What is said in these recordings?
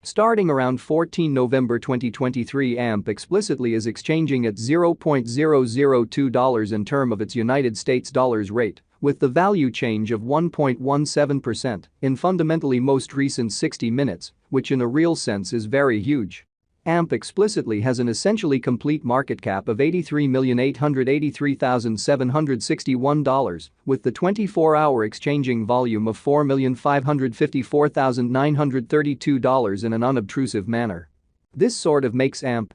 Starting around 14 November 2023, AMP explicitly is exchanging at $0.002 in term of its United States dollars rate, with the value change of 1.17% in fundamentally most recent 60 minutes, which in a real sense is very huge. AMP explicitly has an essentially complete market cap of $83,883,761, with the 24-hour exchanging volume of $4,554,932 in an unobtrusive manner. This sort of makes AMP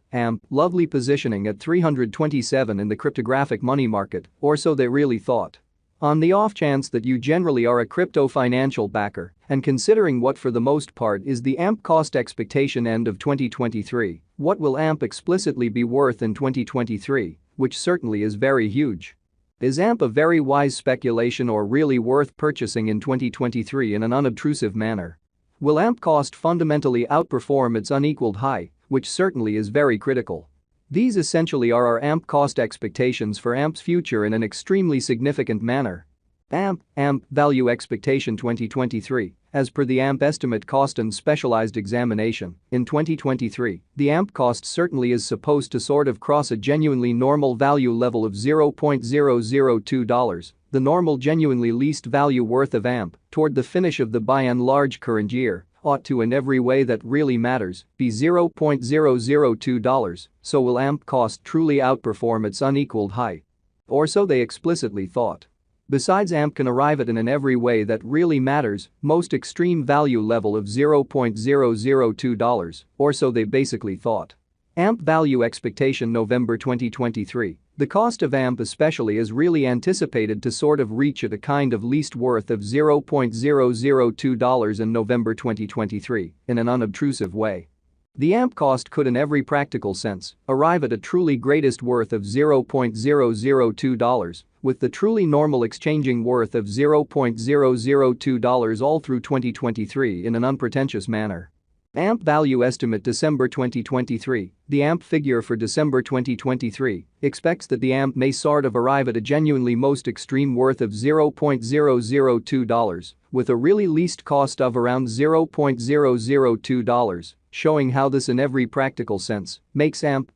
lovely positioning at 327 in the cryptographic money market, or so they really thought. On the off chance that you generally are a crypto financial backer, and considering what for the most part is the AMP cost expectation end of 2023, what will AMP explicitly be worth in 2023, which certainly is very huge. Is AMP a very wise speculation or really worth purchasing in 2023 in an unobtrusive manner? Will AMP cost fundamentally outperform its unequaled high, which certainly is very critical? These essentially are our AMP cost expectations for AMP's future in an extremely significant manner. AMP value expectation 2023. As per the AMP estimate cost and specialized examination, in 2023, the AMP cost certainly is supposed to sort of cross a genuinely normal value level of $0.002, the normal genuinely least value worth of AMP, toward the finish of the by and large current year, ought to in every way that really matters be $0.002, so will AMP cost truly outperform its unequaled high? Or so they explicitly thought. Besides, AMP can arrive at in every way that really matters most extreme value level of $0.002, or so they basically thought. AMP value expectation November 2023. The cost of AMP especially is really anticipated to sort of reach at a kind of least worth of $0.002 in November 2023 in an unobtrusive way. The AMP cost could in every practical sense arrive at a truly greatest worth of $0.002, with the truly normal exchanging worth of $0.002 all through 2023 in an unpretentious manner. AMP value estimate December 2023. The AMP figure for December 2023 expects that the AMP may sort of arrive at a genuinely most extreme worth of $0.002, with a really least cost of around $0.002, showing how this in every practical sense makes AMP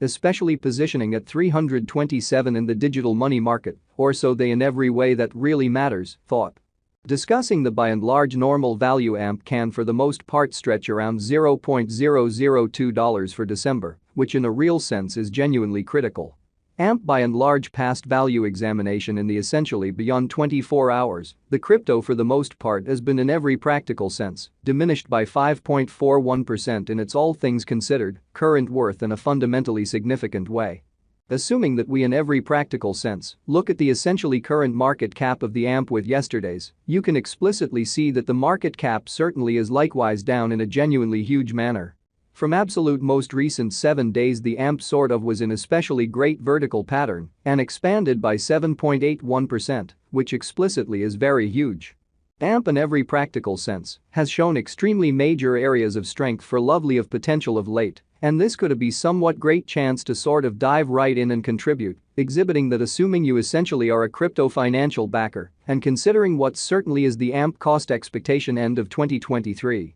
especially positioning at 327 in the digital money market, or so they in every way that really matters thought. Discussing the by and large normal value AMP can for the most part stretch around $0.002 for December, which in a real sense is genuinely critical. AMP by and large past value examination in the essentially beyond 24 hours, the crypto for the most part has been in every practical sense diminished by 5.41% in its all things considered current worth in a fundamentally significant way. Assuming that we in every practical sense look at the essentially current market cap of the AMP with yesterday's, you can explicitly see that the market cap certainly is likewise down in a genuinely huge manner. From absolute most recent 7 days, the AMP sort of was in especially great vertical pattern and expanded by 7.81%, which explicitly is very huge. AMP in every practical sense has shown extremely major areas of strength for lovely of potential of late, and this could be somewhat great chance to sort of dive right in and contribute, exhibiting that assuming you essentially are a crypto financial backer and considering what certainly is the AMP cost expectation end of 2023.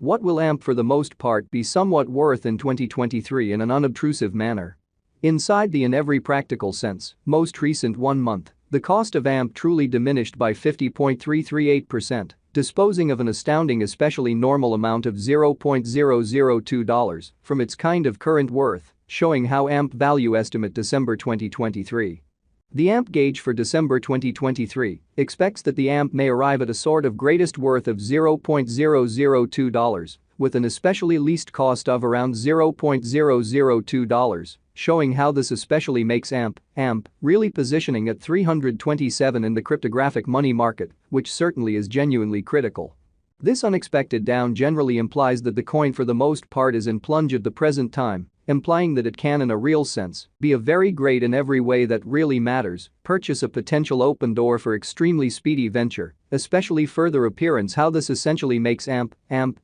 What will AMP for the most part be somewhat worth in 2023 in an unobtrusive manner? Inside the in every practical sense, most recent 1 month, the cost of AMP truly diminished by 50.338%, disposing of an astounding especially normal amount of $0.002 from its kind of current worth, showing how AMP value estimate December 2023. The AMP gauge for December 2023 expects that the AMP may arrive at a sort of greatest worth of $0.002, with an especially least cost of around $0.002, showing how this especially makes AMP really positioning at 327 in the cryptographic money market, which certainly is genuinely critical. This unexpected down generally implies that the coin for the most part is in plunge at the present time, implying that it can in a real sense be a very great in every way that really matters purchase a potential open door for extremely speedy venture, especially further appearance how this essentially makes AMP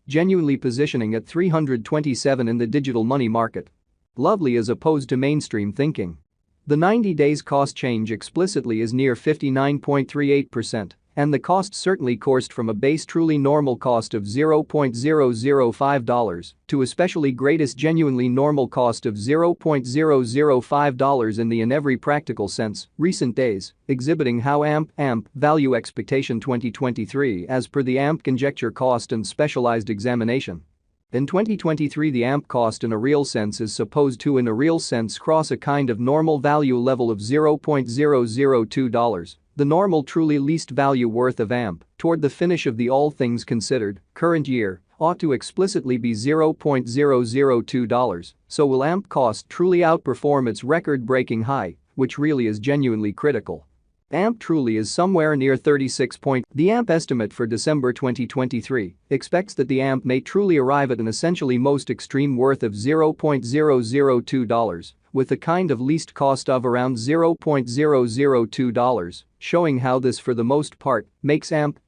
genuinely positioning at 327 in the digital money market. Lovely as opposed to mainstream thinking. The 90 days cost change explicitly is near 59.38%, And the cost certainly coursed from a base truly normal cost of $0.005 to especially greatest genuinely normal cost of $0.005 in every practical sense recent days, exhibiting how AMP value expectation 2023 as per the AMP conjecture cost and specialized examination. In 2023 the AMP cost in a real sense is supposed to in a real sense cross a kind of normal value level of $0.002, the normal truly least value worth of AMP, toward the finish of the all things considered, current year, ought to explicitly be $0.002, so will AMP cost truly outperform its record-breaking high, which really is genuinely critical. AMP truly is somewhere near 36. The AMP estimate for December 2023 expects that the AMP may truly arrive at an essentially most extreme worth of $0.002, with a kind of least cost of around $0.002, showing how this for the most part makes AMP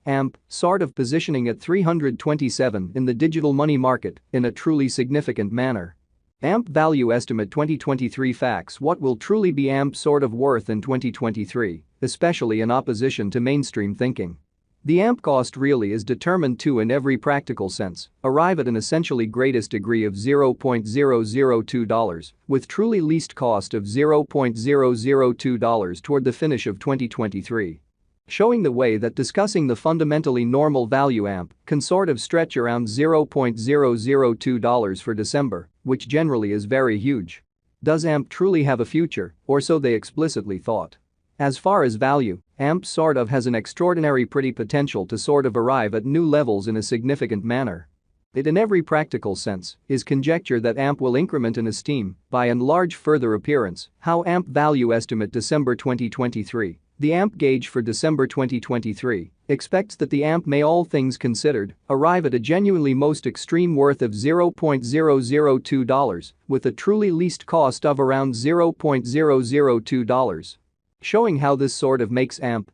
sort of positioning at 327 in the digital money market in a truly significant manner. AMP value estimate 2023 facts. What will truly be AMP sort of worth in 2023, especially in opposition to mainstream thinking? The AMP cost really is determined to in every practical sense arrive at an essentially greatest degree of $0.002, with truly least cost of $0.002 toward the finish of 2023. Showing the way that discussing the fundamentally normal value AMP can sort of stretch around $0.002 for December, which generally is very huge. Does AMP truly have a future, or so they explicitly thought? As far as value, AMP sort of has an extraordinary pretty potential to sort of arrive at new levels in a significant manner. It in every practical sense is conjecture that AMP will increment in esteem by and large further appearance, how AMP value estimate December 2023. The AMP gauge for December 2023 expects that the AMP may all things considered arrive at a genuinely most extreme worth of $0.002 with a truly least cost of around $0.002. Showing how this sort of makes AMP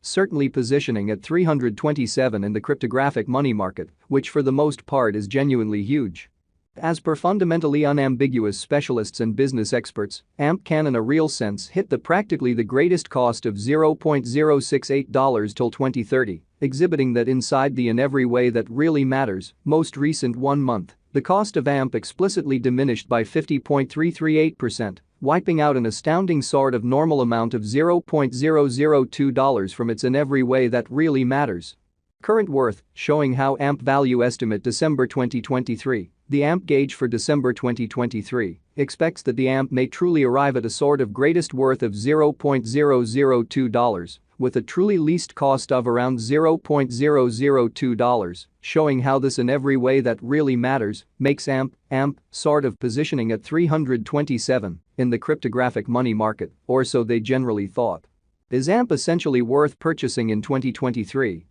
certainly positioning at 327 in the cryptographic money market, which for the most part is genuinely huge. As per fundamentally unambiguous specialists and business experts, AMP can in a real sense hit the practically the greatest cost of $0.068 till 2030, exhibiting that inside the in every way that really matters, most recent 1 month, the cost of AMP explicitly diminished by 50.338%, wiping out an astounding sort of normal amount of $0.002 from its in every way that really matters. Current worth, showing how AMP value estimate December 2023. The AMP gauge for December 2023 expects that the AMP may truly arrive at a sort of greatest worth of $0.002 with a truly least cost of around $0.002, showing how this in every way that really matters makes AMP sort of positioning at 327 in the cryptographic money market, or so they generally thought. Is AMP essentially worth purchasing in 2023?